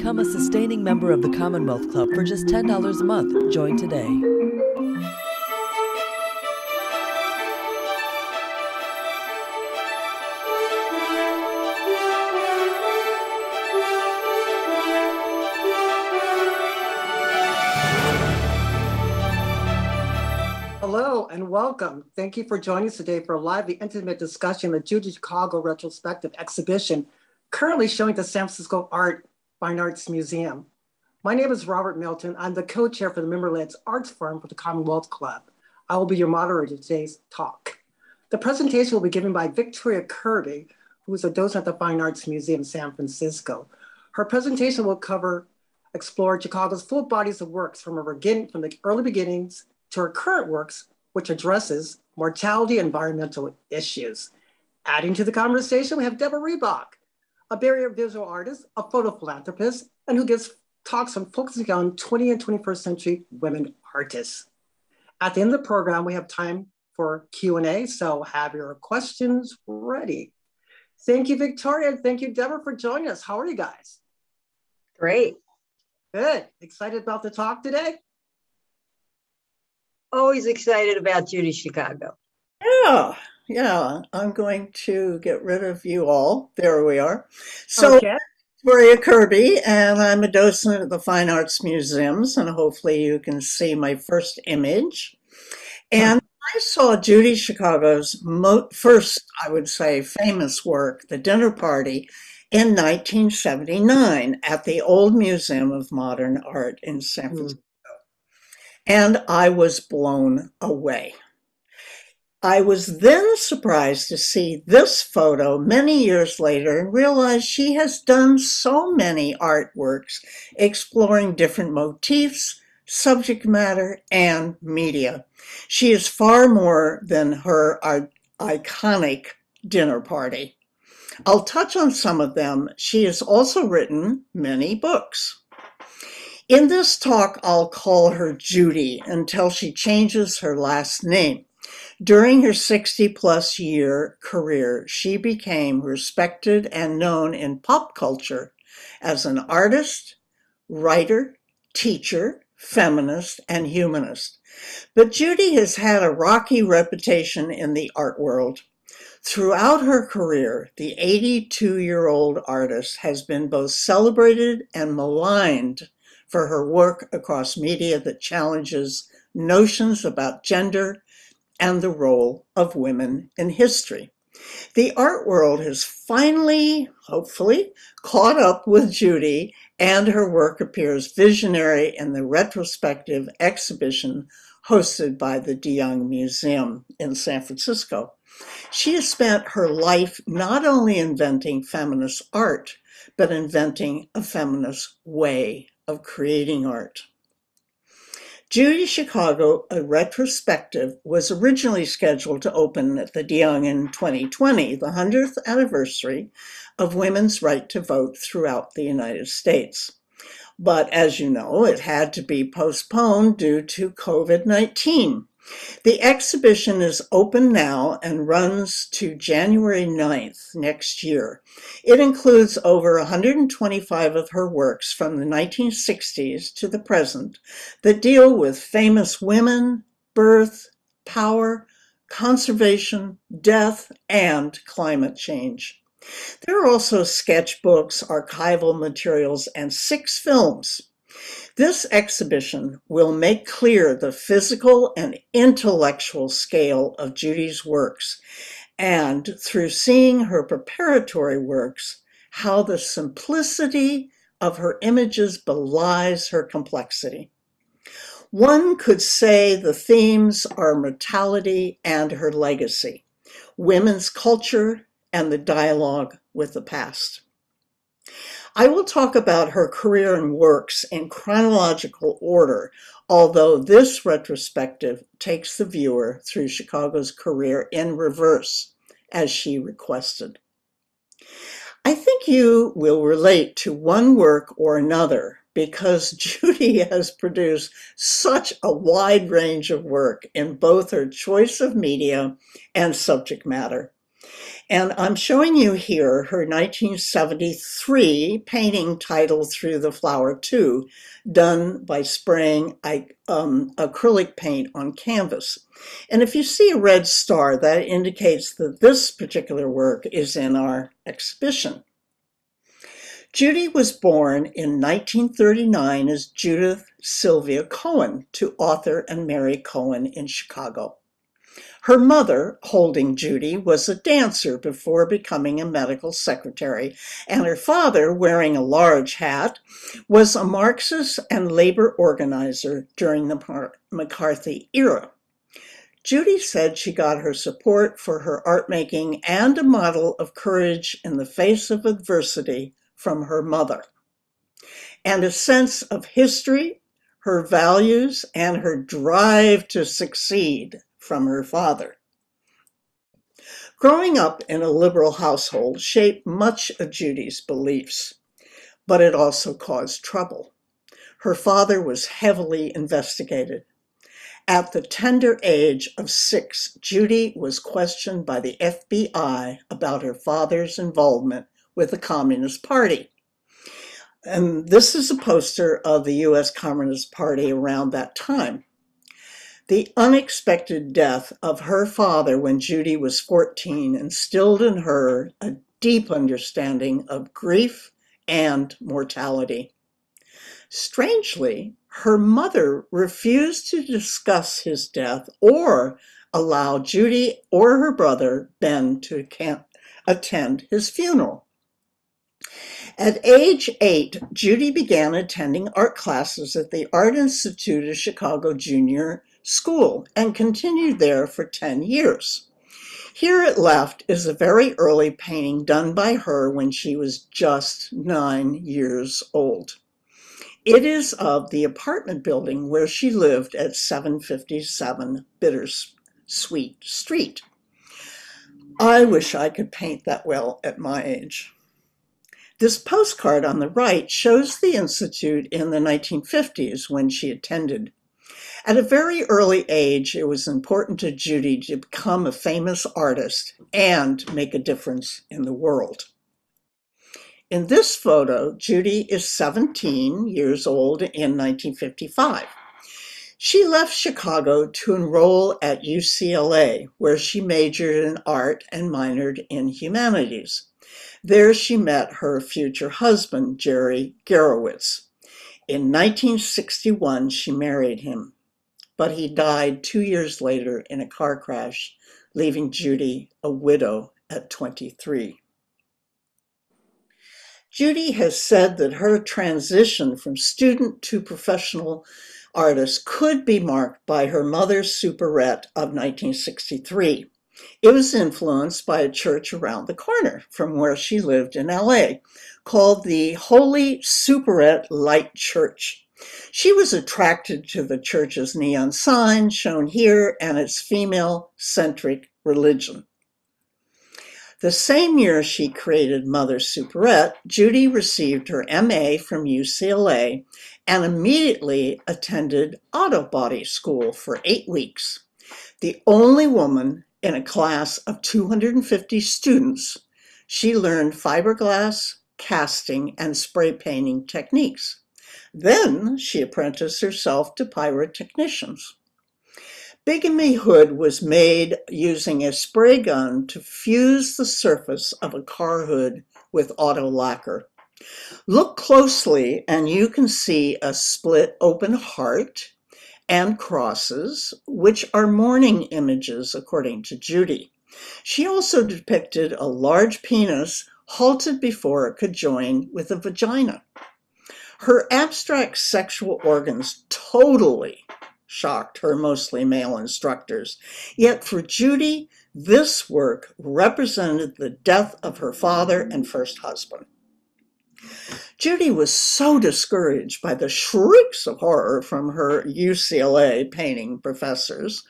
Become a sustaining member of the Commonwealth Club for just $10 a month. Join today. Hello and welcome. Thank you for joining us today for a lively, intimate discussion of the Judy Chicago Retrospective Exhibition, currently showing at the San Francisco Fine Arts Museum. My name is Robert Milton. I'm the co-chair for the member-led arts firm for the Commonwealth Club. I will be your moderator of today's talk. The presentation will be given by Victoria Kirby, who is a docent at the Fine Arts Museum in San Francisco. Her presentation will explore Chicago's full bodies of works from the early beginnings to her current works, which addresses mortality and environmental issues. Adding to the conversation, we have Deborah Reebok, a barrier visual artist, a photo philanthropist, and who gives talks on focusing on 20th and 21st century women artists. At the end of the program, we have time for Q&A, so have your questions ready. Thank you, Victoria, and thank you, Deborah, for joining us. How are you guys? Great. Good. Excited about the talk today? Always excited about Judy Chicago. Yeah, I'm going to get rid of you all. There we are. So, okay. Victoria Kirby, and I'm a docent at the Fine Arts Museums, and hopefully you can see my first image. And I saw Judy Chicago's first, I would say, famous work, The Dinner Party, in 1979 at the Old Museum of Modern Art in San Francisco. And I was blown away. I was then surprised to see this photo many years later and realize she has done so many artworks exploring different motifs, subject matter, and media. She is far more than her iconic dinner party. I'll touch on some of them. She has also written many books. In this talk, I'll call her Judy until she changes her last name. During her 60-plus year career, she became respected and known in pop culture as an artist, writer, teacher, feminist, and humanist. But Judy has had a rocky reputation in the art world. Throughout her career, the 82-year-old artist has been both celebrated and maligned for her work across media that challenges notions about gender and the role of women in history. The art world has finally, hopefully, caught up with Judy, and her work appears visionary in the retrospective exhibition hosted by the De Young Museum in San Francisco. She has spent her life not only inventing feminist art, but inventing a feminist way of creating art. Judy Chicago, a retrospective, was originally scheduled to open at the De Young in 2020, the 100th anniversary of women's right to vote throughout the United States. But as you know, it had to be postponed due to COVID-19. The exhibition is open now and runs to January 9th next year. It includes over 125 of her works from the 1960s to the present that deal with famous women, birth, power, conservation, death, and climate change. There are also sketchbooks, archival materials, and 6 films. This exhibition will make clear the physical and intellectual scale of Judy's works, and through seeing her preparatory works, how the simplicity of her images belies her complexity. One could say the themes are mortality and her legacy, women's culture, and the dialogue with the past. I will talk about her career and works in chronological order, although this retrospective takes the viewer through Chicago's career in reverse, as she requested. I think you will relate to one work or another because Judy has produced such a wide range of work in both her choice of media and subject matter. And I'm showing you here her 1973 painting titled Through the Flower 2, done by spraying acrylic paint on canvas. And if you see a red star, that indicates that this particular work is in our exhibition. Judy was born in 1939 as Judith Sylvia Cohen to author and Mary Cohen in Chicago. Her mother, holding Judy, was a dancer before becoming a medical secretary, and her father, wearing a large hat, was a Marxist and labor organizer during the McCarthy era. Judy said she got her support for her art making and a model of courage in the face of adversity from her mother, and a sense of history, her values, and her drive to succeed from her father. Growing up in a liberal household shaped much of Judy's beliefs, but it also caused trouble. Her father was heavily investigated. At the tender age of 6, Judy was questioned by the FBI about her father's involvement with the Communist Party. And this is a poster of the U.S. Communist Party around that time. The unexpected death of her father when Judy was 14 instilled in her a deep understanding of grief and mortality. Strangely, her mother refused to discuss his death or allow Judy or her brother, Ben, to attend his funeral. At age 8, Judy began attending art classes at the Art Institute of Chicago Junior School and continued there for 10 years. Here at left is a very early painting done by her when she was just 9 years old. It is of the apartment building where she lived at 757 Bittersweet Street. I wish I could paint that well at my age. This postcard on the right shows the Institute in the 1950s when she attended. At a very early age, it was important to Judy to become a famous artist and make a difference in the world. In this photo, Judy is 17 years old in 1955. She left Chicago to enroll at UCLA, where she majored in art and minored in humanities. There she met her future husband, Jerry Garowitz. In 1961, she married him, but he died 2 years later in a car crash, leaving Judy a widow at 23. Judy has said that her transition from student to professional artist could be marked by her mother's soubrette of 1963. It was influenced by a church around the corner from where she lived in LA, called the Holy Soubrette Light Church. She was attracted to the church's neon sign, shown here, and its female-centric religion. The same year she created Mother Soubrette, Judy received her MA from UCLA and immediately attended auto body school for 8 weeks. The only woman in a class of 250 students, she learned fiberglass, casting, and spray painting techniques. Then she apprenticed herself to pyrotechnicians. Bigamy Hood was made using a spray gun to fuse the surface of a car hood with auto lacquer. Look closely and you can see a split open heart and crosses, which are mourning images according to Judy. She also depicted a large penis halted before it could join with a vagina. Her abstract sexual organs totally shocked her mostly male instructors. Yet for Judy, this work represented the death of her father and first husband. Judy was so discouraged by the shrieks of horror from her UCLA painting professors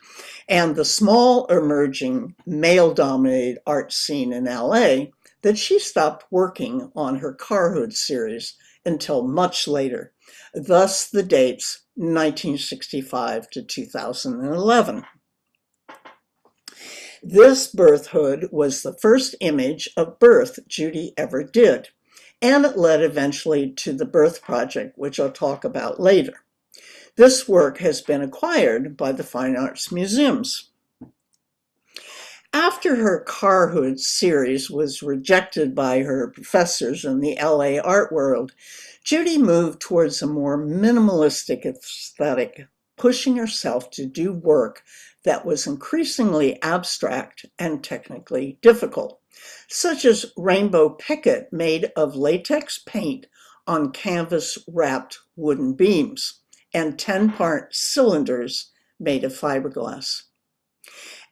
and the small emerging male-dominated art scene in LA that she stopped working on her car hood series until much later, thus the dates 1965 to 2011. This birthhood was the first image of birth Judy ever did, and it led eventually to the Birth Project, which I'll talk about later. This work has been acquired by the Fine Arts Museums. After her Carhood series was rejected by her professors in the LA art world, Judy moved towards a more minimalistic aesthetic, pushing herself to do work that was increasingly abstract and technically difficult, such as Rainbow Picket made of latex paint on canvas-wrapped wooden beams, and 10-part cylinders made of fiberglass.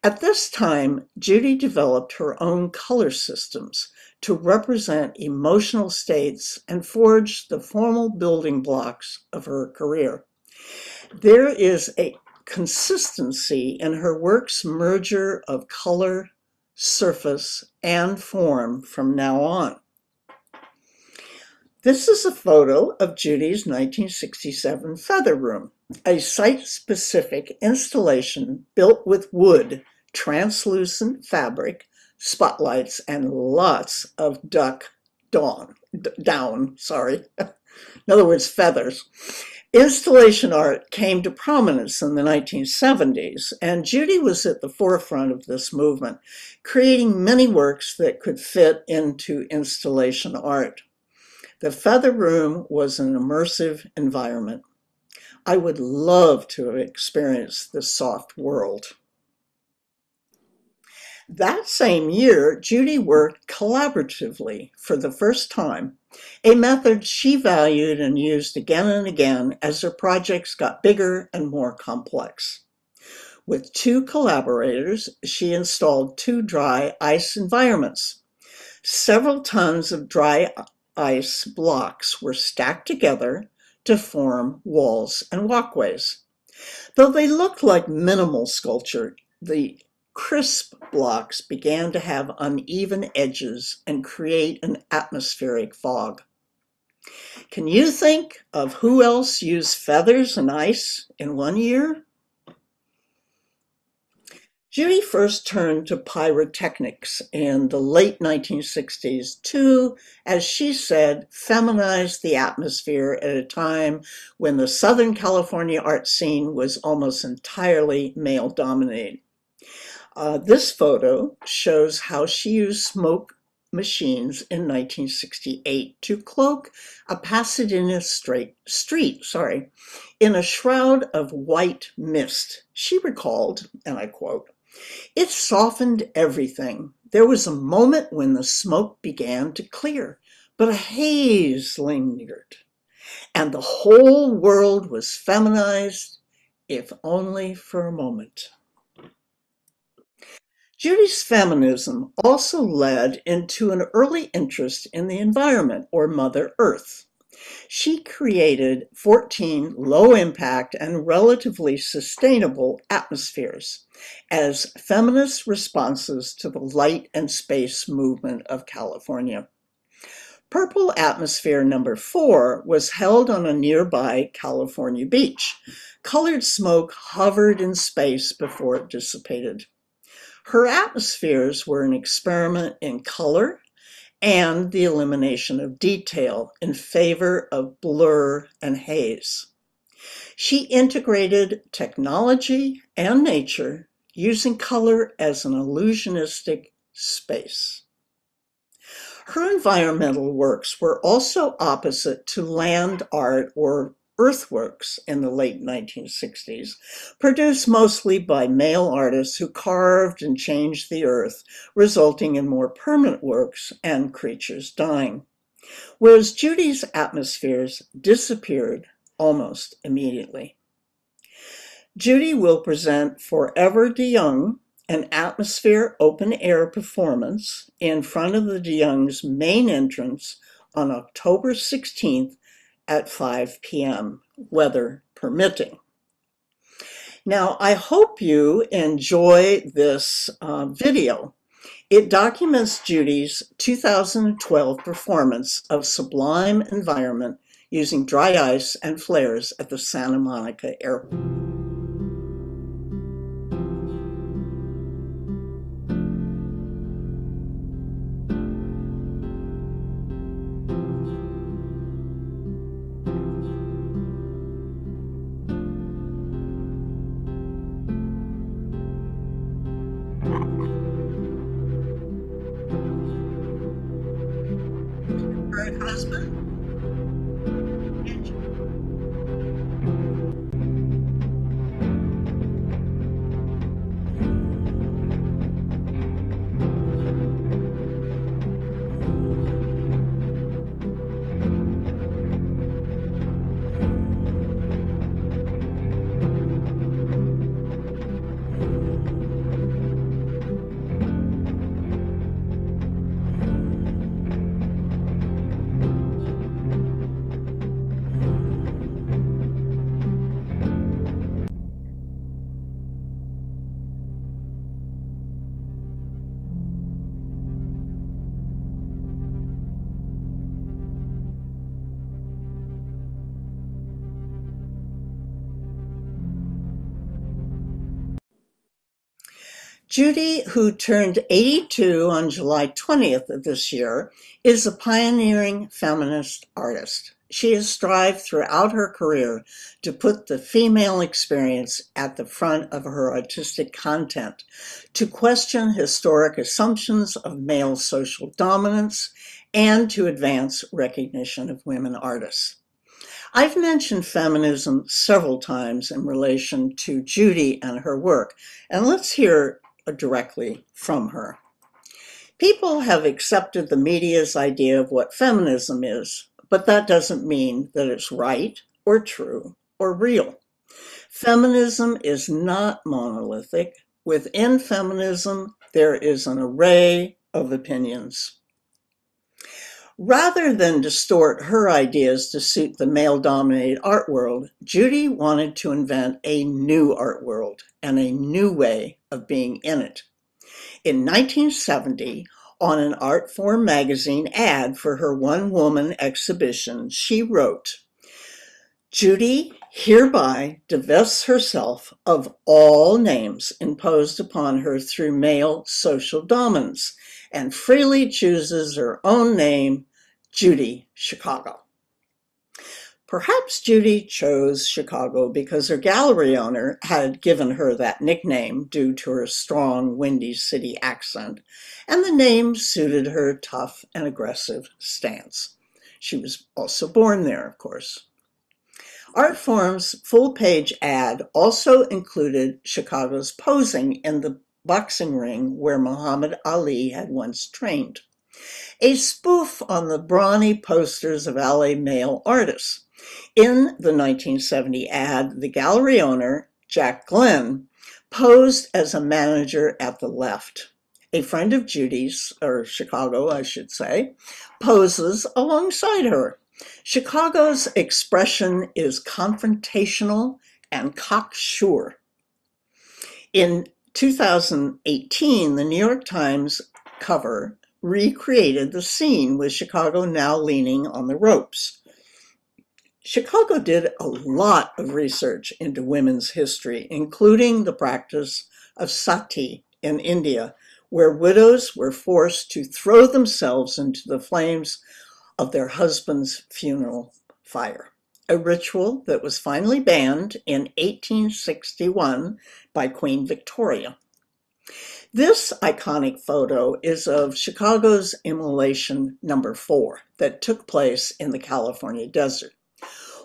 At this time, Judy developed her own color systems to represent emotional states and forged the formal building blocks of her career. There is a consistency in her work's merger of color, surface, and form from now on. This is a photo of Judy's 1967 Feather Room, a site-specific installation built with wood, translucent fabric, spotlights, and lots of down, in other words, feathers. Installation art came to prominence in the 1970s, and Judy was at the forefront of this movement, creating many works that could fit into installation art. The Feather Room was an immersive environment. I would love to have experienced this soft world. That same year, Judy worked collaboratively for the first time, a method she valued and used again and again as her projects got bigger and more complex. With 2 collaborators, she installed 2 dry ice environments. Several tons of dry ice blocks were stacked together to form walls and walkways. Though they looked like minimal sculpture, the crisp blocks began to have uneven edges and create an atmospheric fog. Can you think of who else used feathers and ice in one year? Judy first turned to pyrotechnics in the late 1960s to, as she said, feminize the atmosphere at a time when the Southern California art scene was almost entirely male-dominated. This photo shows how she used smoke machines in 1968 to cloak a Pasadena street in a shroud of white mist. She recalled, and I quote, "It softened everything. There was a moment when the smoke began to clear, but a haze lingered, and the whole world was feminized, if only for a moment." Judy's feminism also led into an early interest in the environment, or Mother Earth. She created 14 low-impact and relatively sustainable atmospheres as feminist responses to the light and space movement of California. Purple Atmosphere number 4 was held on a nearby California beach. Colored smoke hovered in space before it dissipated. Her atmospheres were an experiment in color and the elimination of detail in favor of blur and haze. She integrated technology and nature, using color as an illusionistic space. Her environmental works were also opposite to land art or earthworks in the late 1960s, produced mostly by male artists who carved and changed the earth, resulting in more permanent works and creatures dying. Whereas Judy's atmospheres disappeared almost immediately. Judy will present Forever DeYoung, an atmosphere open-air performance in front of the DeYoung's main entrance on October 16th at 5 p.m., weather permitting. Now, I hope you enjoy this video. It documents Judy's 2012 performance of Sublime Environment using dry ice and flares at the Santa Monica Airport. husband. Judy, who turned 82 on July 20th of this year, is a pioneering feminist artist. She has strived throughout her career to put the female experience at the front of her artistic content, to question historic assumptions of male social dominance, and to advance recognition of women artists. I've mentioned feminism several times in relation to Judy and her work, and let's hear directly from her. People have accepted the media's idea of what feminism is, but that doesn't mean that it's right or true or real. Feminism is not monolithic. Within feminism, there is an array of opinions. Rather than distort her ideas to suit the male-dominated art world, Judy wanted to invent a new art world and a new way of being in it. In 1970, on an Artforum magazine ad for her one-woman exhibition, she wrote, "Judy hereby divests herself of all names imposed upon her through male social dominance and freely chooses her own name, Judy Chicago." Perhaps Judy chose Chicago because her gallery owner had given her that nickname due to her strong Windy City accent, and the name suited her tough and aggressive stance. She was also born there, of course. Artforum's full-page ad also included Chicago's posing in the boxing ring where Muhammad Ali had once trained, a spoof on the brawny posters of LA male artists. In the 1970 ad, the gallery owner, Jack Glenn, posed as a manager at the left. A friend of Judy's, or Chicago, I should say, poses alongside her. Chicago's expression is confrontational and cocksure. In 2018, the New York Times cover recreated the scene with Chicago now leaning on the ropes. Chicago did a lot of research into women's history, including the practice of sati in India, where widows were forced to throw themselves into the flames of their husband's funeral fire, a ritual that was finally banned in 1861 by Queen Victoria. This iconic photo is of Chicago's Immolation No. 4 that took place in the California desert.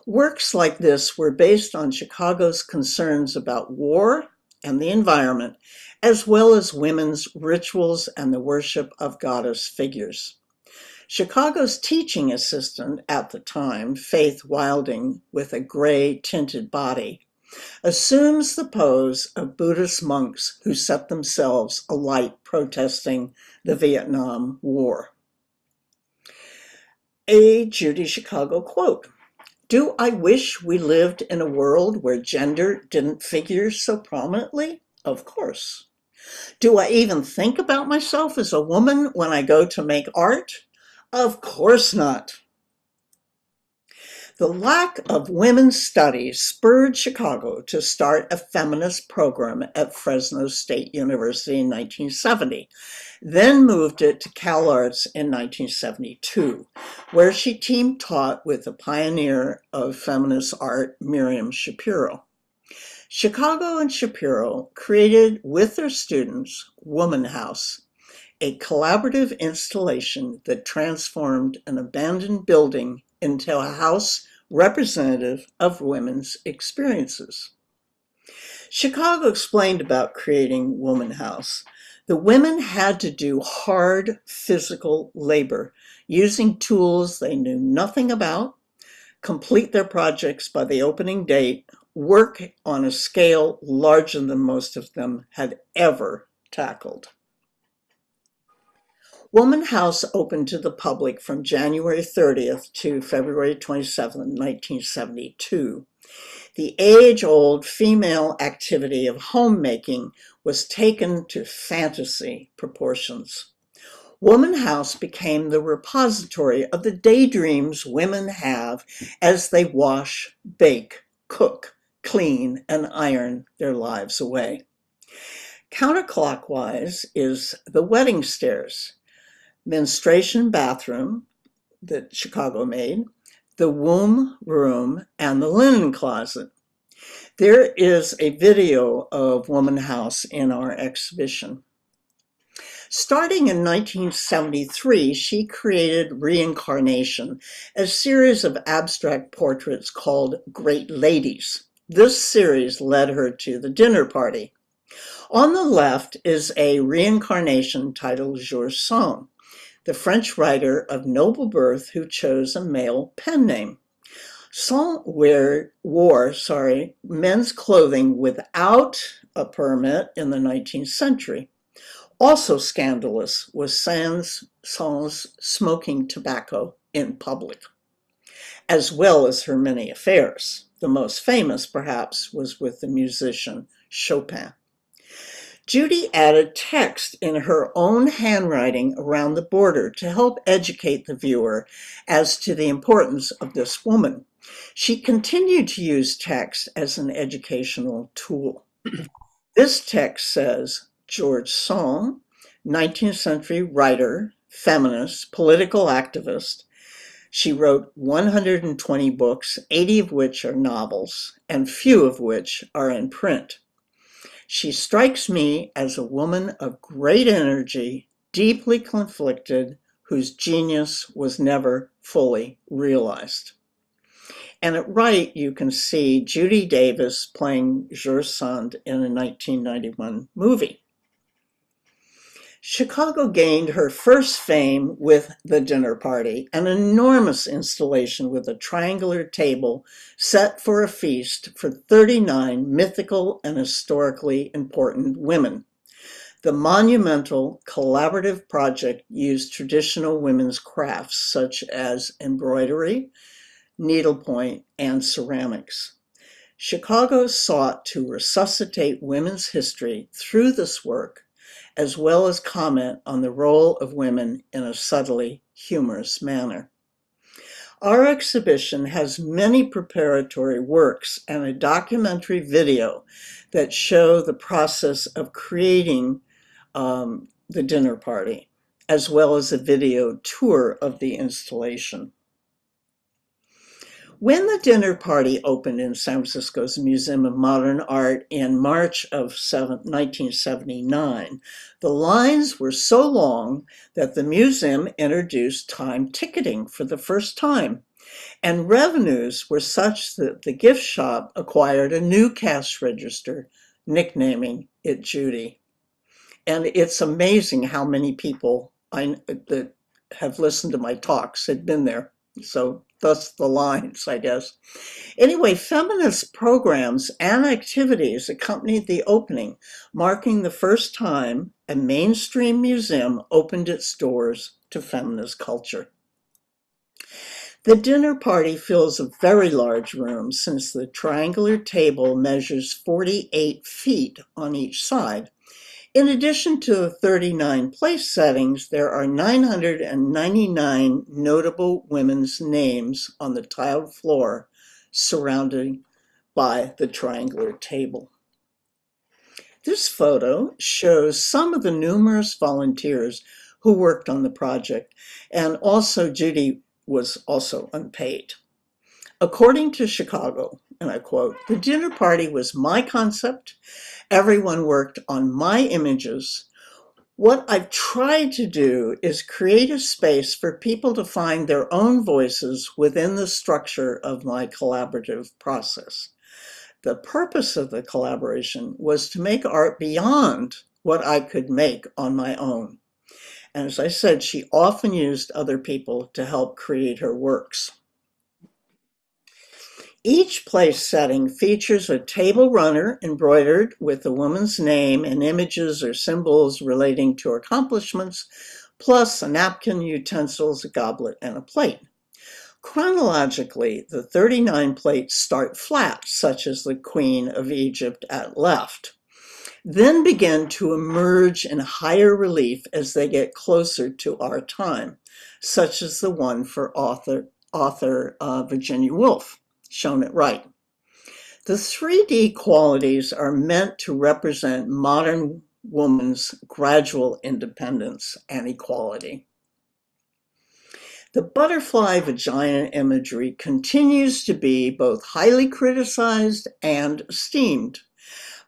Works like this were based on Chicago's concerns about war and the environment, as well as women's rituals and the worship of goddess figures. Chicago's teaching assistant at the time, Faith Wilding, with a gray tinted body, assumes the pose of Buddhist monks who set themselves alight protesting the Vietnam War. A Judy Chicago quote, "Do I wish we lived in a world where gender didn't figure so prominently? Of course. Do I even think about myself as a woman when I go to make art? Of course not." The lack of women's studies spurred Chicago to start a feminist program at Fresno State University in 1970, then moved it to CalArts in 1972, where she team taught with the pioneer of feminist art, Miriam Schapiro. Chicago and Schapiro created with their students Woman House, a collaborative installation that transformed an abandoned building into a house representative of women's experiences. Chicago explained about creating Woman House. The women had to do hard physical labor, using tools they knew nothing about, complete their projects by the opening date, work on a scale larger than most of them had ever tackled. Woman House opened to the public from January 30th to February 27, 1972. The age-old female activity of homemaking was taken to fantasy proportions. Woman House became the repository of the daydreams women have as they wash, bake, cook, clean, and iron their lives away. Counterclockwise is the wedding stairs, menstruation bathroom that Chicago made, the womb room, and the linen closet. There is a video of Woman House in our exhibition. Starting in 1973, she created Reincarnation, a series of abstract portraits called Great Ladies. This series led her to the dinner party. On the left is a reincarnation titled Georges Sand, the French writer of noble birth who chose a male pen name. Sand wore men's clothing without a permit in the 19th century. Also scandalous was Sand's smoking tobacco in public, as well as her many affairs. The most famous, perhaps, was with the musician Chopin. Judy added text in her own handwriting around the border to help educate the viewer as to the importance of this woman. She continued to use text as an educational tool. This text says, Georges Sand, 19th century writer, feminist, political activist. She wrote 120 books, 80 of which are novels, and few of which are in print. She strikes me as a woman of great energy, deeply conflicted, whose genius was never fully realized. And at right, you can see Judy Davis playing Georges Sand in a 1991 movie. Chicago gained her first fame with The Dinner Party, an enormous installation with a triangular table set for a feast for 39 mythical and historically important women. The monumental collaborative project used traditional women's crafts such as embroidery, needlepoint, and ceramics. Chicago sought to resuscitate women's history through this work, as well as comment on the role of women in a subtly humorous manner. Our exhibition has many preparatory works and a documentary video that show the process of creating the dinner party, as well as a video tour of the installation. When the dinner party opened in San Francisco's Museum of Modern Art in March of 1979, the lines were so long that the museum introduced time ticketing for the first time, and revenues were such that the gift shop acquired a new cash register, nicknaming it Judy. And it's amazing how many people that have listened to my talks had been there. So thus the lines, I guess. Anyway, feminist programs and activities accompanied the opening, marking the first time a mainstream museum opened its doors to feminist culture. The dinner party fills a very large room since the triangular table measures 48 feet on each side. In addition to the 39 place settings, there are 999 notable women's names on the tiled floor surrounded by the triangular table. This photo shows some of the numerous volunteers who worked on the project, and also Judy was also unpaid. According to Chicago, and I quote, "The dinner party was my concept. Everyone worked on my images. What I've tried to do is create a space for people to find their own voices within the structure of my collaborative process. The purpose of the collaboration was to make art beyond what I could make on my own. And as I said, she often used other people to help create her works. Each place setting features a table runner embroidered with the woman's name and images or symbols relating to her accomplishments, plus a napkin, utensils, a goblet, and a plate. Chronologically, the 39 plates start flat, such as the Queen of Egypt at left, then begin to emerge in higher relief as they get closer to our time, such as the one for author Virginia Woolf, shown at right. The 3D qualities are meant to represent modern woman's gradual independence and equality. The butterfly vagina imagery continues to be both highly criticized and esteemed.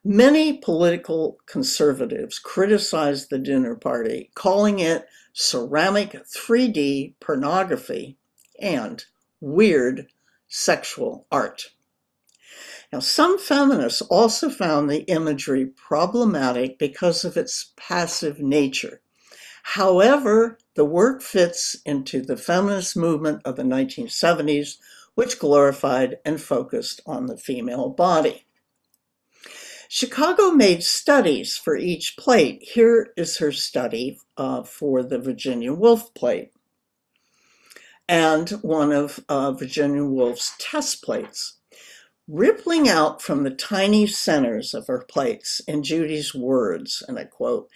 Many political conservatives criticize the dinner party, calling it ceramic 3D pornography and weird sexual art. Now, some feminists also found the imagery problematic because of its passive nature. However, the work fits into the feminist movement of the 1970s, which glorified and focused on the female body. Chicago made studies for each plate. Here is her study for the Virginia Woolf plate and one of Virginia Woolf's test plates. Rippling out from the tiny centers of her plates, in Judy's words, and I quote,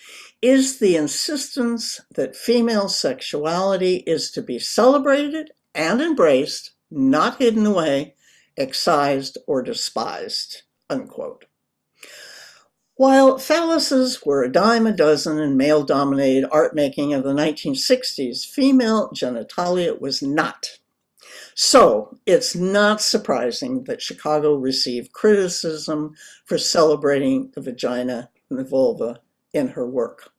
is the insistence that female sexuality is to be celebrated and embraced, not hidden away, excised, or despised, unquote. While phalluses were a dime a dozen in male-dominated art making of the 1960s, female genitalia was not. So it's not surprising that Chicago received criticism for celebrating the vagina and the vulva in her work.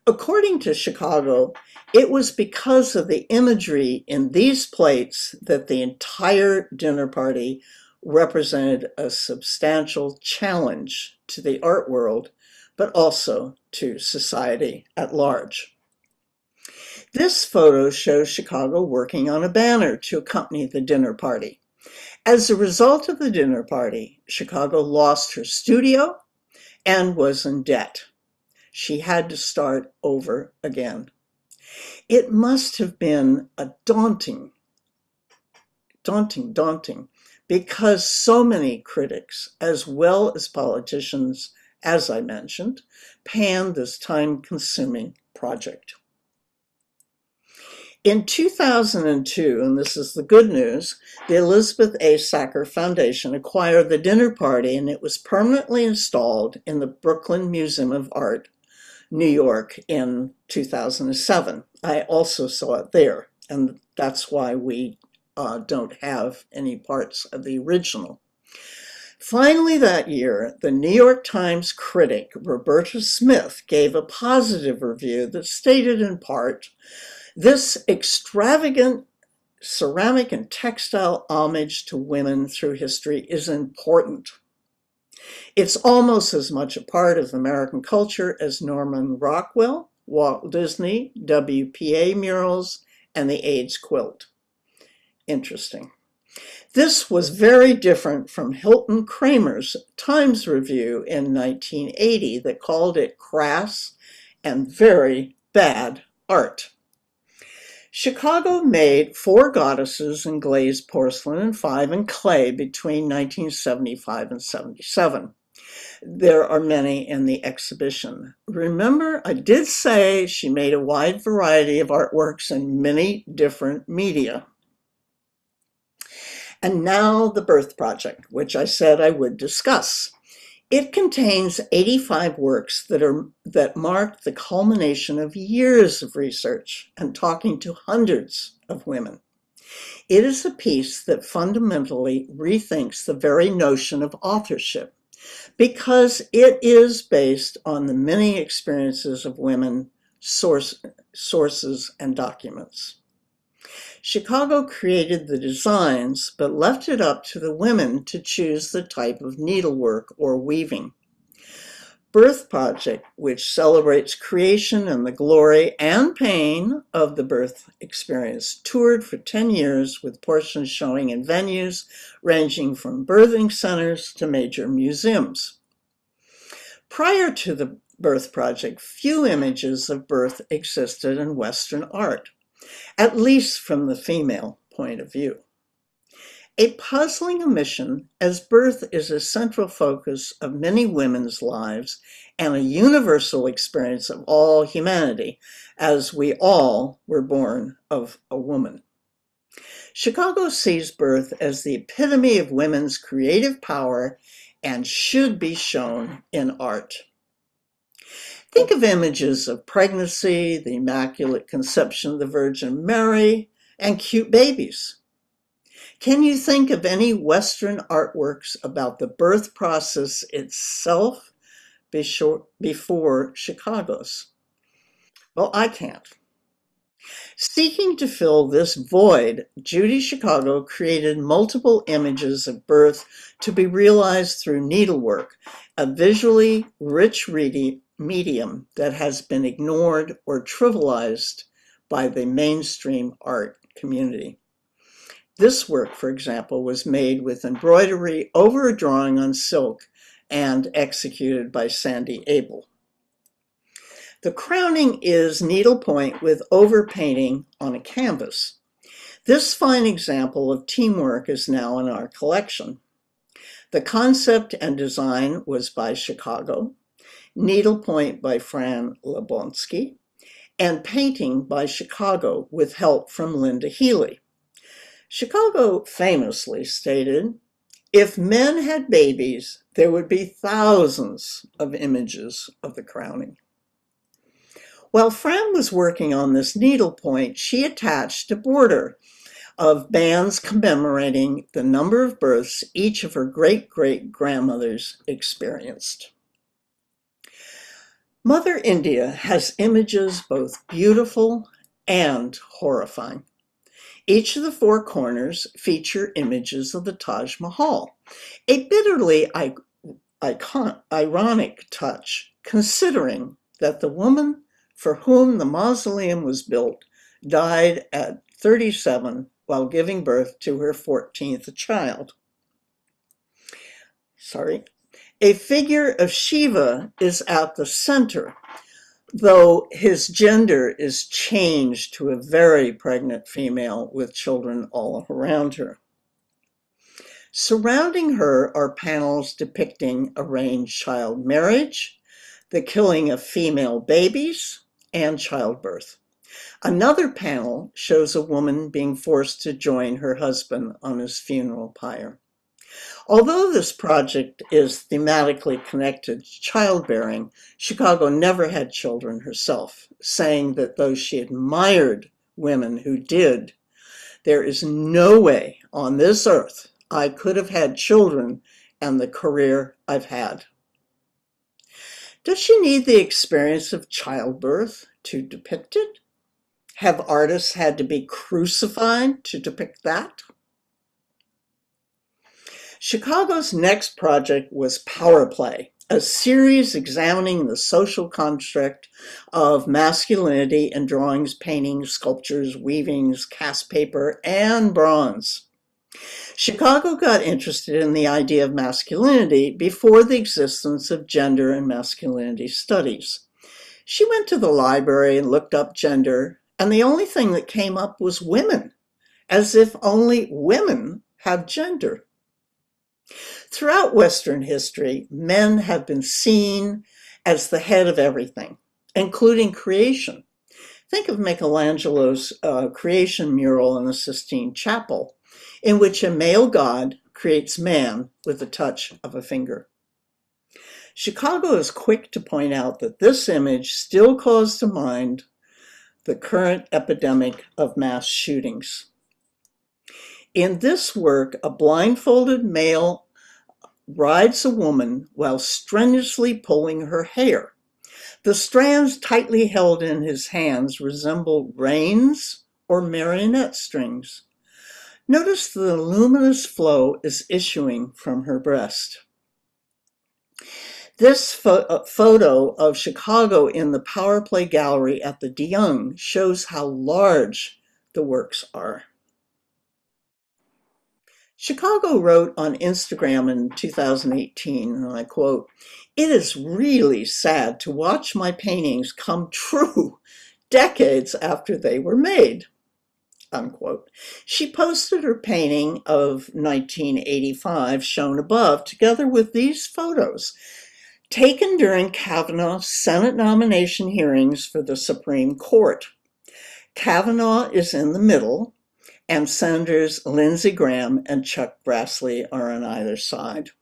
According to Chicago, it was because of the imagery in these plates that the entire dinner party represented a substantial challenge to the art world, but also to society at large. This photo shows Chicago working on a banner to accompany the dinner party. As a result of the dinner party, Chicago lost her studio and was in debt. She had to start over again. It must have been a daunting, because so many critics, as well as politicians, as I mentioned, panned this time-consuming project. In 2002, and this is the good news, the Elizabeth A. Sacker Foundation acquired the dinner party, and it was permanently installed in the Brooklyn Museum of Art, New York, in 2007. I also saw it there, and that's why we don't have any parts of the original. Finally that year, the New York Times critic Roberta Smith gave a positive review that stated in part, "This extravagant ceramic and textile homage to women through history is important. It's almost as much a part of American culture as Norman Rockwell, Walt Disney, WPA murals, and the AIDS quilt." Interesting. This was very different from Hilton Kramer's Times review in 1980 that called it crass and very bad art. Chicago made 4 goddesses in glazed porcelain and 5 in clay between 1975 and 77. There are many in the exhibition. Remember, I did say she made a wide variety of artworks in many different media. And now the Birth Project, which I said I would discuss. It contains 85 works that mark the culmination of years of research and talking to hundreds of women. It is a piece that fundamentally rethinks the very notion of authorship, because it is based on the many experiences of women, sources, and documents. Chicago created the designs, but left it up to the women to choose the type of needlework or weaving. Birth Project, which celebrates creation and the glory and pain of the birth experience, toured for 10 years with portions showing in venues ranging from birthing centers to major museums. Prior to the Birth Project, few images of birth existed in Western art, at least from the female point of view. A puzzling omission, as birth is a central focus of many women's lives and a universal experience of all humanity, as we all were born of a woman. Chicago sees birth as the epitome of women's creative power and should be shown in art. Think of images of pregnancy, the Immaculate Conception of the Virgin Mary, and cute babies. Can you think of any Western artworks about the birth process itself before Chicago's? Well, I can't. Seeking to fill this void, Judy Chicago created multiple images of birth to be realized through needlework, a visually rich medium that has been ignored or trivialized by the mainstream art community. This work, for example, was made with embroidery over a drawing on silk and executed by Sandy Abel. The crowning is needlepoint with overpainting on a canvas. This fine example of teamwork is now in our collection. The concept and design was by Chicago, needlepoint by Fran Lebonsky, and painting by Chicago with help from Linda Healy. Chicago famously stated, "If men had babies, there would be thousands of images of the crowning." While Fran was working on this needlepoint, she attached a border of bands commemorating the number of births each of her great-great-grandmothers experienced. Mother India has images both beautiful and horrifying. Each of the four corners feature images of the Taj Mahal, a bitterly ironic touch, considering that the woman for whom the mausoleum was built died at 37 while giving birth to her 14th child. A figure of Shiva is at the center, though his gender is changed to a very pregnant female with children all around her. Surrounding her are panels depicting arranged child marriage, the killing of female babies, and childbirth. Another panel shows a woman being forced to join her husband on his funeral pyre. Although this project is thematically connected to childbearing, Chicago never had children herself, saying that though she admired women who did, "There is no way on this earth I could have had children and the career I've had." Does she need the experience of childbirth to depict it? Have artists had to be crucified to depict that? Chicago's next project was Power Play, a series examining the social construct of masculinity in drawings, paintings, sculptures, weavings, cast paper, and bronze. Chicago got interested in the idea of masculinity before the existence of gender and masculinity studies. She went to the library and looked up gender, and the only thing that came up was women, as if only women have gender. Throughout Western history, men have been seen as the head of everything, including creation. Think of Michelangelo's creation mural in the Sistine Chapel, in which a male god creates man with the touch of a finger. Chicago is quick to point out that this image still calls to mind the current epidemic of mass shootings. In this work, a blindfolded male rides a woman while strenuously pulling her hair. The strands tightly held in his hands resemble reins or marionette strings. Notice the luminous flow is issuing from her breast. This photo of Chicago in the Power Play Gallery at the De Young shows how large the works are. Chicago wrote on Instagram in 2018, and I quote, "It is really sad to watch my paintings come true decades after they were made," unquote. She posted her painting of 1985, shown above, together with these photos, taken during Kavanaugh's Senate nomination hearings for the Supreme Court. Kavanaugh is in the middle, and Senators Lindsey Graham and Chuck Grassley are on either side.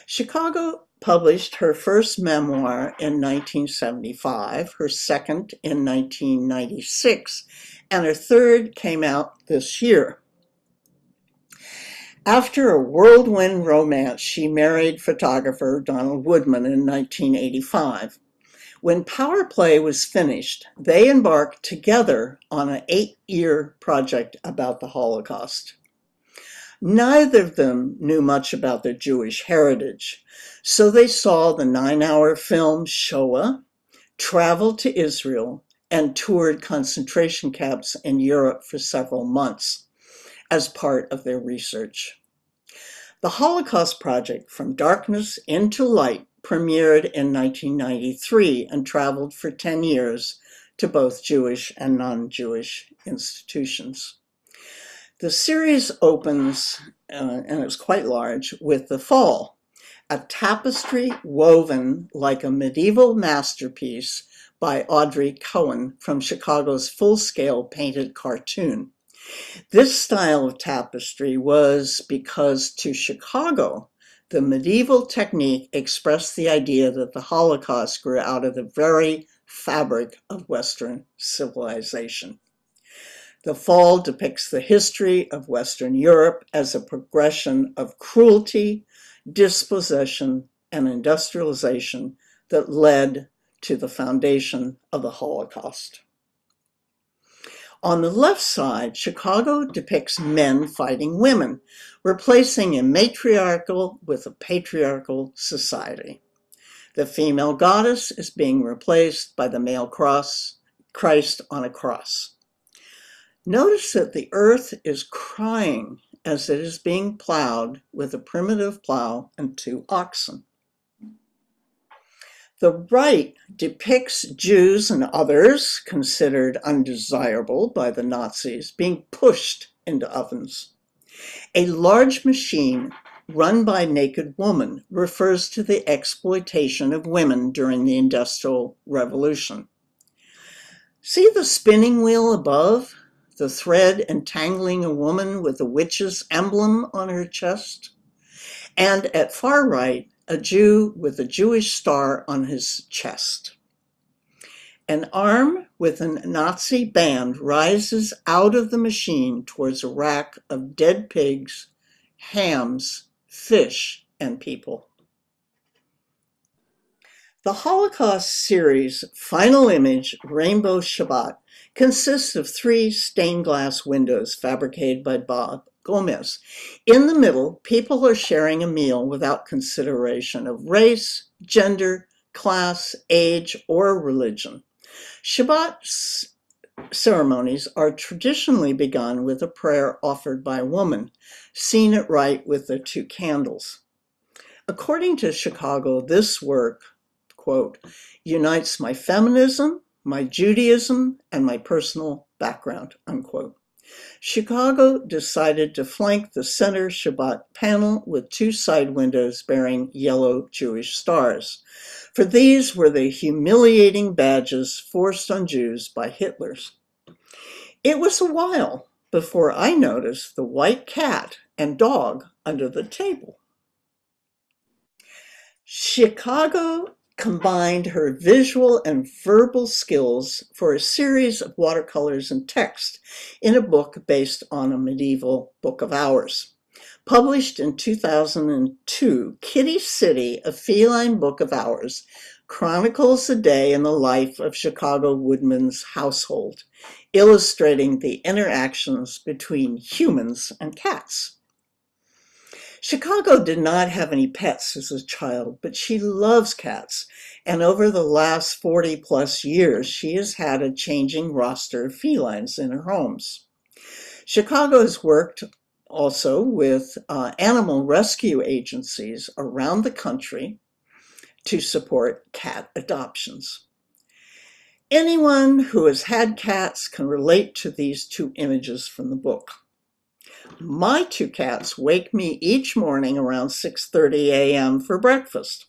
Chicago published her first memoir in 1975, her second in 1996, and her third came out this year. After a whirlwind romance, she married photographer Donald Woodman in 1985. When Power Play was finished, they embarked together on an 8-year project about the Holocaust. Neither of them knew much about their Jewish heritage, so they saw the 9-hour film Shoah, traveled to Israel, and toured concentration camps in Europe for several months as part of their research. The Holocaust Project, From Darkness into Light, premiered in 1993 and traveled for 10 years to both Jewish and non-Jewish institutions. The series opens, and it's quite large, with The Fall, a tapestry woven like a medieval masterpiece by Audrey Cohen from Chicago's full-scale painted cartoon. This style of tapestry was because to Chicago, the medieval technique expressed the idea that the Holocaust grew out of the very fabric of Western civilization. The Fall depicts the history of Western Europe as a progression of cruelty, dispossession, and industrialization that led to the foundation of the Holocaust. On the left side, Chicago depicts men fighting women, replacing a matriarchal with a patriarchal society. The female goddess is being replaced by the male Christ on a cross. Notice that the earth is crying as it is being plowed with a primitive plow and 2 oxen. The right depicts Jews and others considered undesirable by the Nazis being pushed into ovens. A large machine run by a naked woman refers to the exploitation of women during the Industrial Revolution. See the spinning wheel above? The thread entangling a woman with a witch's emblem on her chest? And at far right, a Jew with a Jewish star on his chest. An arm with a Nazi band rises out of the machine towards a rack of dead pigs, hams, fish, and people. The Holocaust series' final image, Rainbow Shabbat, consists of 3 stained glass windows fabricated by Bob Gomez. In the middle, people are sharing a meal without consideration of race, gender, class, age, or religion. Shabbat ceremonies are traditionally begun with a prayer offered by a woman, seen at right with the 2 candles. According to Chicago, this work, quote, unites my feminism, my Judaism, and my personal background, unquote. Chicago decided to flank the center Shabbat panel with 2 side windows bearing yellow Jewish stars. For these were the humiliating badges forced on Jews by Hitler's. It was a while before I noticed the white cat and dog under the table. Chicago combined her visual and verbal skills for a series of watercolors and text in a book based on a medieval Book of Hours. Published in 2002, Kitty City, A Feline Book of Hours, chronicles a day in the life of Chicago Woodman's household, illustrating the interactions between humans and cats. Chicago did not have any pets as a child, but she loves cats, and over the last 40 plus years, she has had a changing roster of felines in her homes. Chicago has worked also with animal rescue agencies around the country to support cat adoptions. Anyone who has had cats can relate to these two images from the book. My two cats wake me each morning around 6:30 a.m. for breakfast,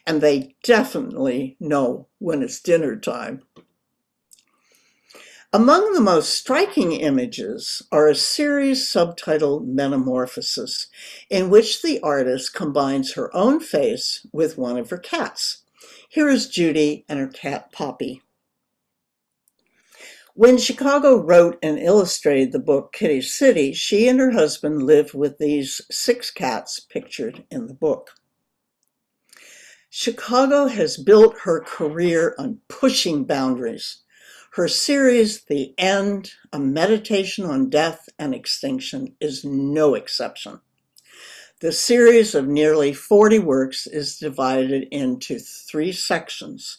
and they definitely know when it's dinner time. Among the most striking images are a series subtitled Metamorphosis, in which the artist combines her own face with one of her cats. Here is Judy and her cat Poppy. When Chicago wrote and illustrated the book Kitty City, she and her husband lived with these 6 cats pictured in the book. Chicago has built her career on pushing boundaries. Her series, The End, A Meditation on Death and Extinction, is no exception. The series of nearly 40 works is divided into 3 sections: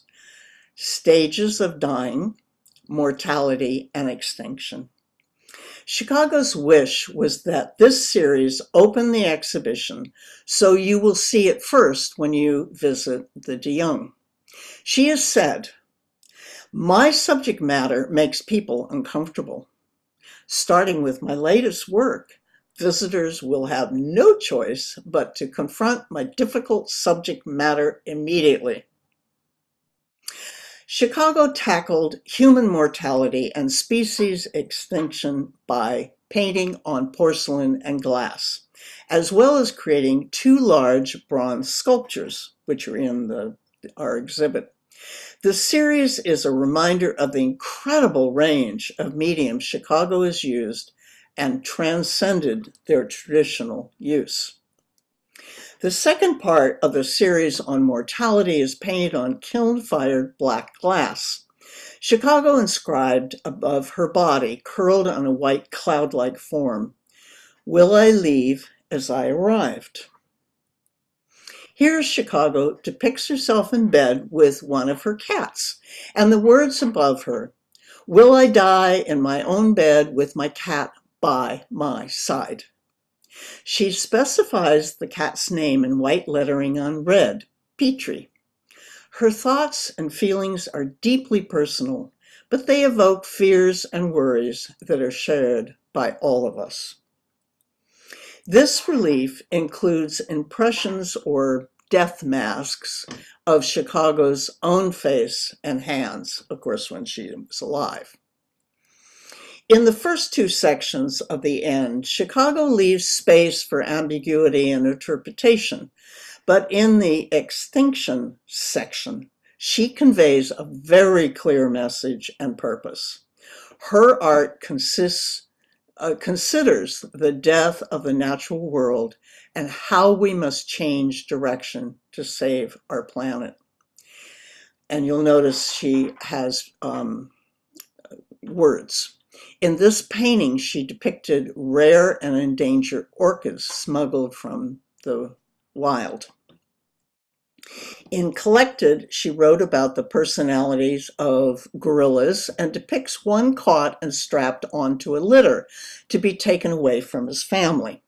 Stages of Dying, Mortality, and Extinction. Chicago's wish was that this series open the exhibition so you will see it first when you visit the de Young. She has said, "My subject matter makes people uncomfortable. Starting with my latest work, visitors will have no choice but to confront my difficult subject matter immediately." Chicago tackled human mortality and species extinction by painting on porcelain and glass, as well as creating 2 large bronze sculptures, which are in our exhibit. The series is a reminder of the incredible range of mediums Chicago has used and transcended their traditional use. The second part of the series on mortality is painted on kiln-fired black glass. Chicago inscribed above her body, curled on a white cloud-like form, "Will I leave as I arrived?" Here Chicago depicts herself in bed with one of her cats, and the words above her, "Will I die in my own bed with my cat by my side?" She specifies the cat's name in white lettering on red, Petrie. Her thoughts and feelings are deeply personal, but they evoke fears and worries that are shared by all of us. This relief includes impressions or death masks of Chicago's own face and hands, of course, when she was alive. In the first 2 sections of The End, Chicago leaves space for ambiguity and interpretation, but in the Extinction section, she conveys a very clear message and purpose. Her art considers the death of the natural world and how we must change direction to save our planet. And you'll notice she has words. In this painting, she depicted rare and endangered orchids smuggled from the wild. In Collected, she wrote about the personalities of gorillas and depicts one caught and strapped onto a litter to be taken away from his family.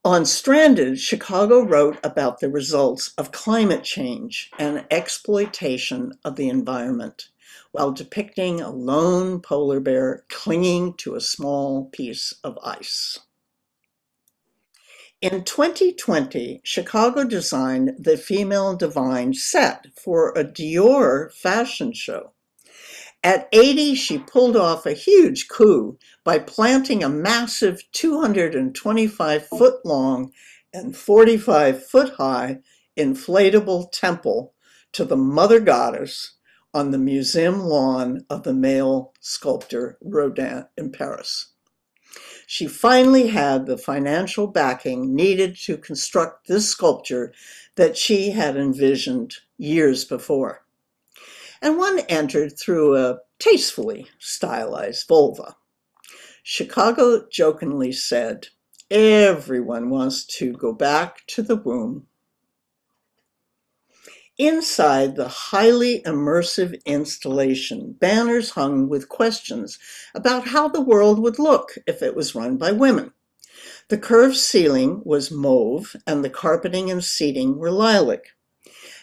On Stranded, Chicago wrote about the results of climate change and exploitation of the environment, while depicting a lone polar bear clinging to a small piece of ice. In 2020, Chicago designed the Female Divine set for a Dior fashion show. At 80, she pulled off a huge coup by planting a massive 225-foot-long and 45-foot-high inflatable temple to the Mother Goddess on the museum lawn of the male sculptor Rodin in Paris. She finally had the financial backing needed to construct this sculpture that she had envisioned years before. And one entered through a tastefully stylized vulva. Chicago jokingly said, "Everyone wants to go back to the womb." Inside the highly immersive installation, banners hung with questions about how the world would look if it was run by women. The curved ceiling was mauve and the carpeting and seating were lilac.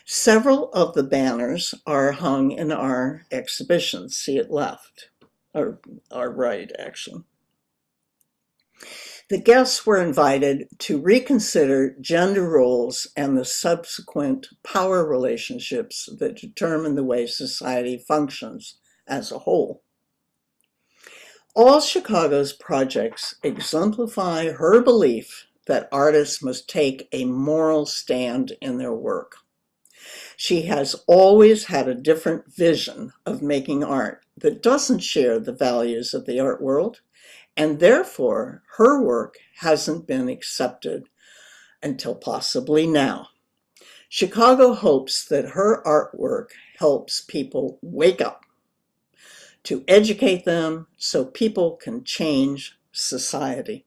Several of the banners are hung in our exhibition. See it left, or right, actually. The guests were invited to reconsider gender roles and the subsequent power relationships that determine the way society functions as a whole. All Chicago's projects exemplify her belief that artists must take a moral stand in their work. She has always had a different vision of making art that doesn't share the values of the art world, and therefore her work hasn't been accepted until possibly now. Chicago hopes that her artwork helps people wake up, to educate them so people can change society.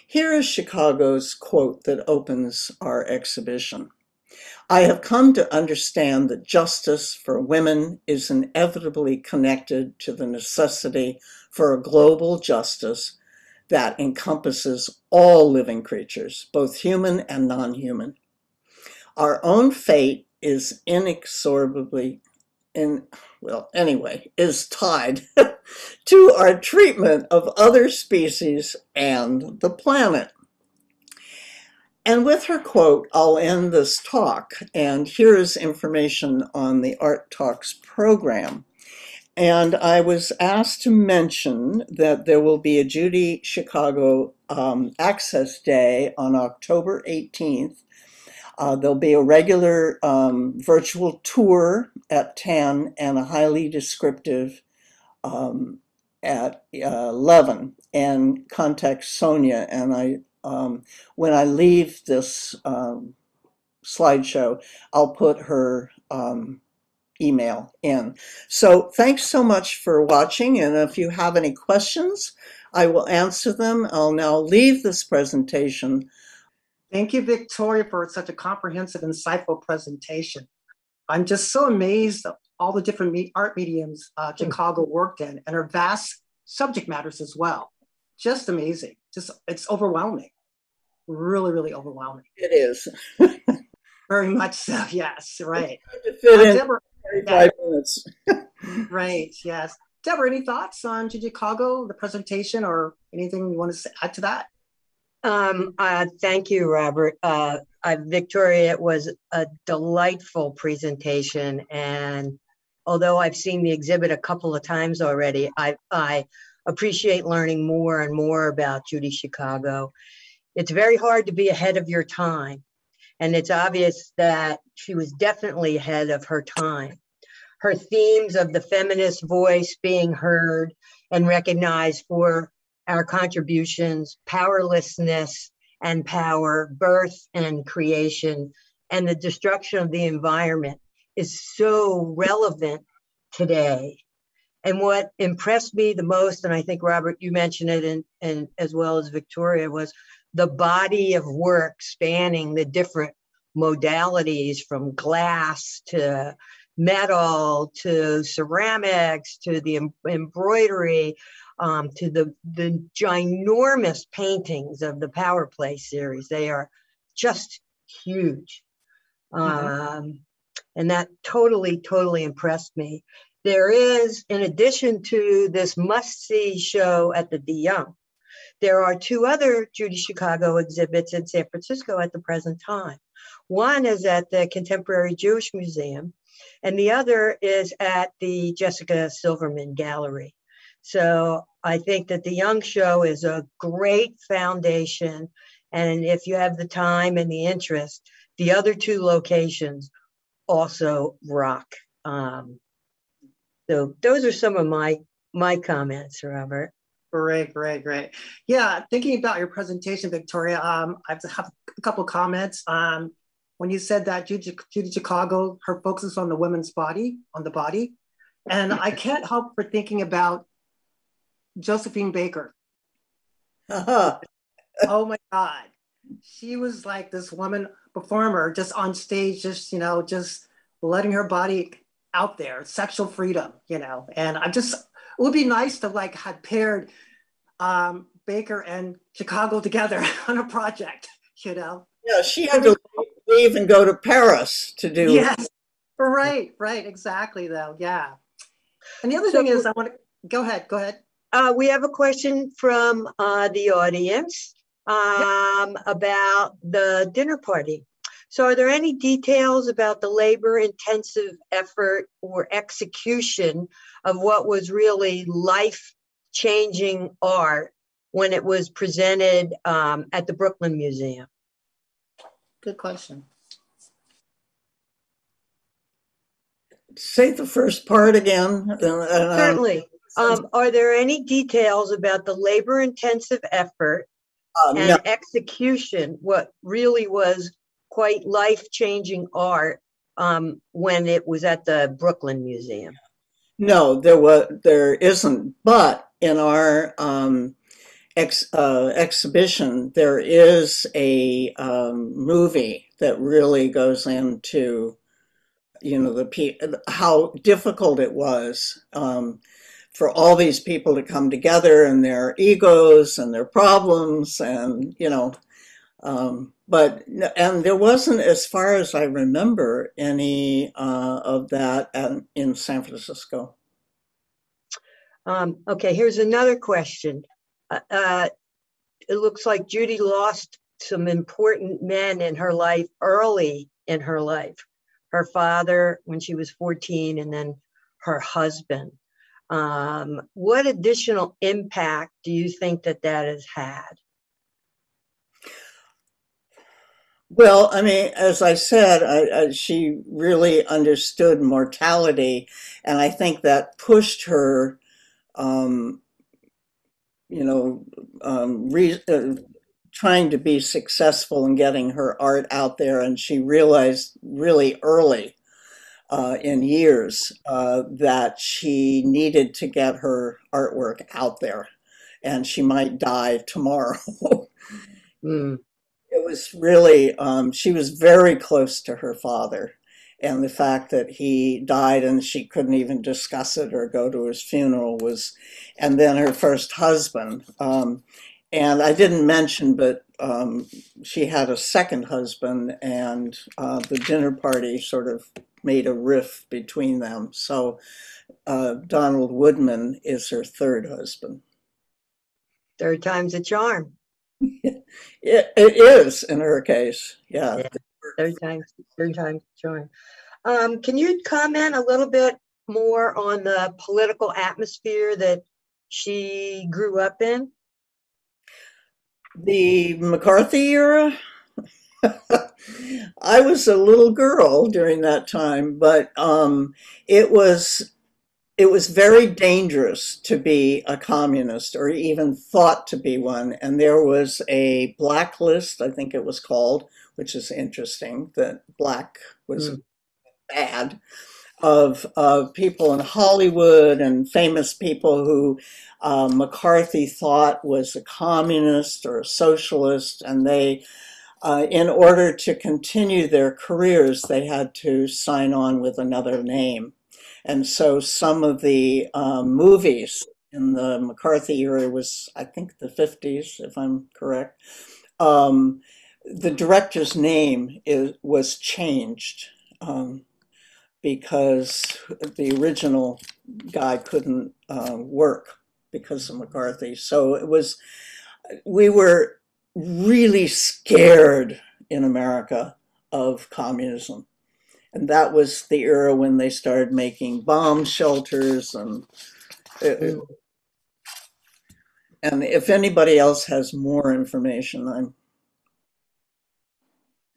Here is Chicago's quote that opens our exhibition. "I have come to understand that justice for women is inevitably connected to the necessity for a global justice that encompasses all living creatures, both human and non-human. Our own fate is is tied to our treatment of other species and the planet." And with her quote, I'll end this talk. And here is information on the Art Talks program. And I was asked to mention that there will be a Judy Chicago Access Day on October 18th. There'll be a regular virtual tour at 10 and a highly descriptive at 11. And contact Sonia, and when I leave this slideshow, I'll put her email in. So thanks so much for watching, and if you have any questions, I will answer them. I'll now leave this presentation. Thank you, Victoria, for such a comprehensive, insightful presentation. I'm just so amazed at all the different art mediums Chicago worked in, and her vast subject matters as well. Just amazing. It's overwhelming. Really, really overwhelming. It is. Very much so, yes, right. To fit in Deborah, 35 minutes. Right, yes. Deborah, any thoughts on Chicago, the presentation, or anything you want to add to that? Thank you, Robert. Victoria, it was a delightful presentation. And although I've seen the exhibit a couple of times already, I appreciate learning more and more about Judy Chicago. It's very hard to be ahead of your time. And it's obvious that she was definitely ahead of her time. Her themes of the feminist voice being heard and recognized for our contributions, powerlessness and power, birth and creation, and the destruction of the environment is so relevant today. And what impressed me the most, and I think, Robert, you mentioned it, and as well as Victoria, was the body of work spanning the different modalities, from glass to metal to ceramics to the embroidery, to the ginormous paintings of the Power Play series. They are just huge. And that totally impressed me. There is, in addition to this must-see show at the De Young, there are two other Judy Chicago exhibits in San Francisco at the present time. One is at the Contemporary Jewish Museum, and the other is at the Jessica Silverman Gallery. So I think that the Young Show is a great foundation. And if you have the time and the interest, the other two locations also rock. So those are some of my comments, Robert. Great, great, great. Yeah, thinking about your presentation, Victoria, I have a couple of comments. When you said that Judy Chicago, her focus is on the women's body, on the body, and I can't help but thinking about Josephine Baker. Uh-huh. Oh my God. She was like this woman performer just on stage, just, just letting her body out there, sexual freedom, and it would be nice to like have paired Baker and Chicago together on a project, Yeah, she had to leave and go to Paris to do. Yes, right, exactly though, yeah. And the other thing is, I want to, go ahead. We have a question from the audience about the dinner party. So are there any details about the labor-intensive effort or execution of what was really life-changing art when it was presented at the Brooklyn Museum? Good question. Say the first part again. Certainly. Are there any details about the labor-intensive effort and no. execution, what really was quite life-changing art when it was at the Brooklyn Museum? No, there isn't. But in our exhibition, there is a movie that really goes into, how difficult it was for all these people to come together and their egos and their problems, and but there wasn't, as far as I remember, any of that in San Francisco. Okay, here's another question. It looks like Judy lost some important men in her life early in her life. Her father when she was 14, and then her husband. What additional impact do you think that has had? Well, I mean, as I said, she really understood mortality, and I think that pushed her, trying to be successful in getting her art out there, and she realized really early in years that she needed to get her artwork out there, and she might die tomorrow. It was really, she was very close to her father, and the fact that he died and she couldn't even discuss it or go to his funeral and then her first husband. And I didn't mention, but she had a second husband, and the dinner party sort of made a rift between them. So Donald Woodman is her third husband. Third time's a charm. It is in her case, yeah. Third time's a charm. Can you comment a little bit more on the political atmosphere that she grew up in? The McCarthy era? I was a little girl during that time, but it was very dangerous to be a communist or even thought to be one. And there was a blacklist, I think it was called, which is interesting that black was bad, of people in Hollywood and famous people who McCarthy thought was a communist or a socialist, and they, in order to continue their careers, they had to sign on with another name. And so some of the movies in the McCarthy era was, I think, the 50s, if I'm correct. The director's name was changed because the original guy couldn't work because of McCarthy. So we were really scared in America of communism. And that was the era when they started making bomb shelters, and if anybody else has more information, I'm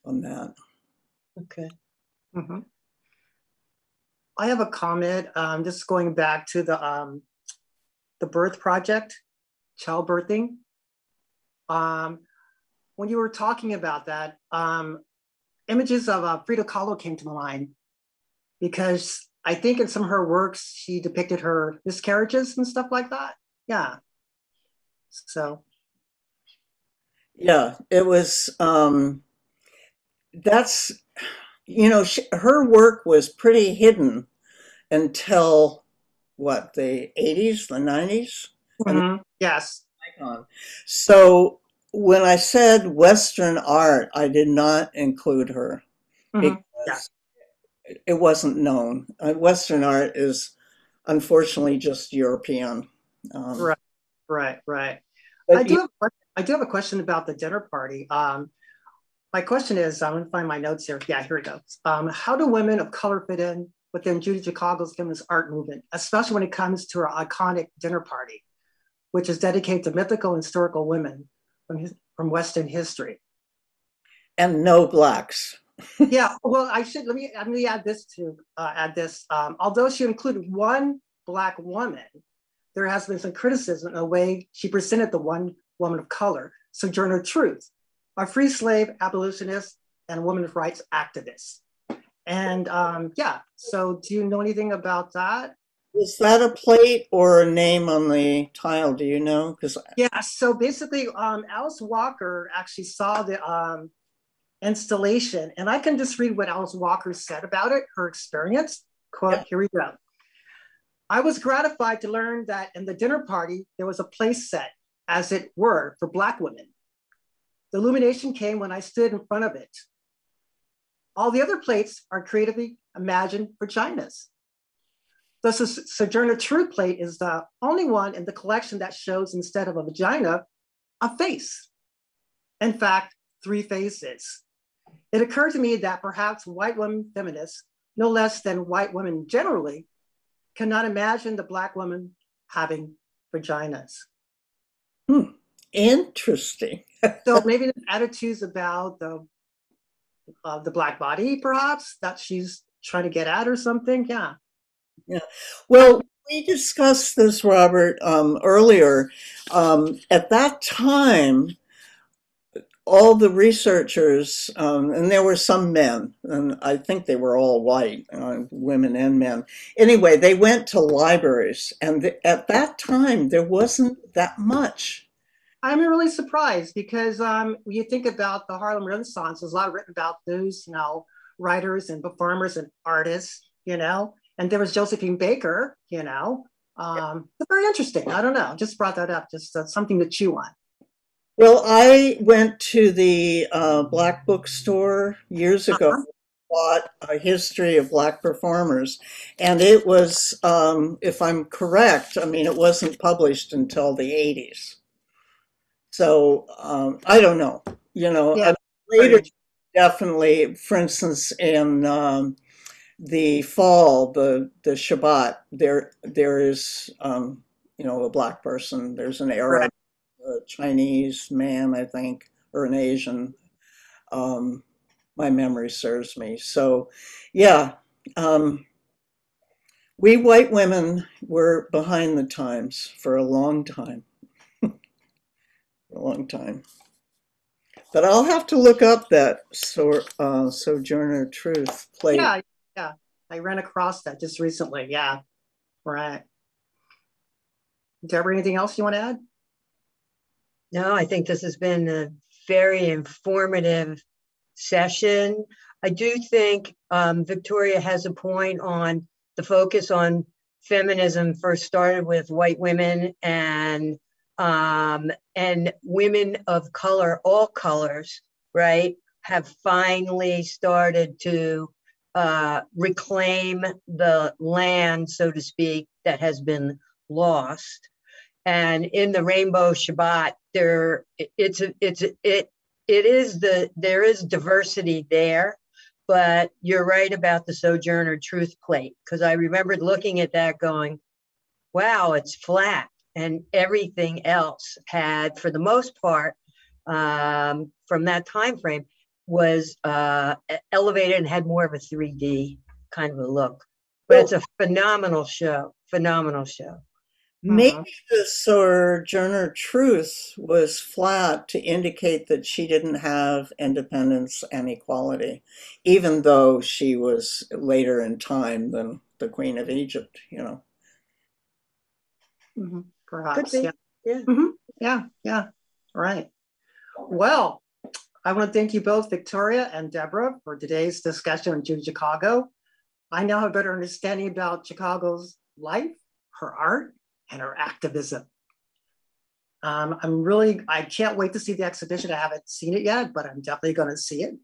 on that. Okay. Mm-hmm. I have a comment. Just going back to the Birth Project. childbirthing. When you were talking about that, images of Frida Kahlo came to mind because I think in some of her works, she depicted her miscarriages and stuff like that. Yeah. So, Yeah, it was, that's, her work was pretty hidden until what, the 80s, the 90s? And yes. icon. So when I said Western art, I did not include her Yeah. because it wasn't known. Western art is unfortunately just European. Um, Right. Right. Right. I but do have, I do have a question about the dinner party. My question is, I'm going to find my notes here. Yeah, here it goes. How do women of color fit in within Judy Chicago's feminist art movement, especially when it comes to her iconic dinner party, which is dedicated to mythical and historical women from Western history? and no blacks. Yeah, well, let me add this to add this. Although she included one Black woman, there has been some criticism of the way she presented the one woman of color, Sojourner Truth, a free slave abolitionist and women's rights activist. And yeah, so do you know anything about that? Was that a plate or a name on the tile? Do you know? Because Yeah, so basically, Alice Walker actually saw the installation, and I can just read what Alice Walker said about it, her experience. Quote, here we go. I was gratified to learn that in the dinner party, there was a place set, as it were, for Black women. The illumination came when I stood in front of it. All the other plates are creatively imagined vaginas. The Sojourner Truth plate is the only one in the collection that shows, instead of a vagina, a face. In fact, 3 faces. It occurred to me that perhaps white women feminists, no less than white women generally, cannot imagine the Black woman having vaginas. Interesting. So maybe the attitudes about the Black body, perhaps, that she's trying to get at or something. Yeah. Yeah. Well, we discussed this, Robert, earlier. At that time, all the researchers, and there were some men, and I think they were all white, women and men. Anyway, they went to libraries, and at that time, there wasn't that much. I'm really surprised because when you think about the Harlem Renaissance, there's a lot written about those, writers and performers and artists, and there was Josephine Baker, very interesting. I don't know, just brought that up, just something to chew on. Well, I went to the Black bookstore years ago, bought a history of Black performers, and it was, if I'm correct, I mean, it wasn't published until the 80s. So I don't know, Yeah. later, definitely, for instance, in the fall, the Shabbat, there is, a Black person. There's an Arab. Right. A Chinese man, I think, or an Asian. My memory serves me. So, yeah, we white women were behind the times for a long time. A long time. But I'll have to look up that Sojourner Truth plate. Yeah. I ran across that just recently. Yeah. Right. Deborah, anything else you want to add? No, I think this has been a very informative session. I do think Victoria has a point on the focus on feminism first started with white women and women of color, all colors, right, have finally started to reclaim the land, so to speak, that has been lost. And in the Rainbow Shabbat, there is diversity there, but you're right about the Sojourner Truth plate, because I remembered looking at that going, wow, it's flat, and everything else had, for the most part, from that time frame, was elevated and had more of a 3D kind of a look. But it's a phenomenal show. Mhm. Maybe the Sojourner Truth was flat to indicate that she didn't have independence and equality, even though she was later in time than the Queen of Egypt, you know. Mhm. Could Perhaps, be. yeah. Yeah. Mhm. Yeah, yeah, right. Well, I want to thank you both, Victoria and Deborah, for today's discussion on Judy Chicago. I now have a better understanding about Chicago's life, her art, and her activism. I can't wait to see the exhibition. I haven't seen it yet, but I'm definitely going to see it.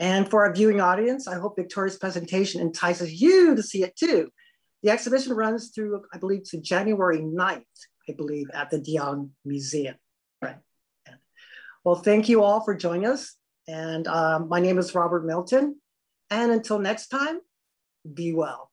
And for our viewing audience, I hope Victoria's presentation entices you to see it too. The exhibition runs through, I believe, to January 9th, I believe, at the De Young Museum. Right. Well, thank you all for joining us. And my name is Robert Milton. And until next time, be well.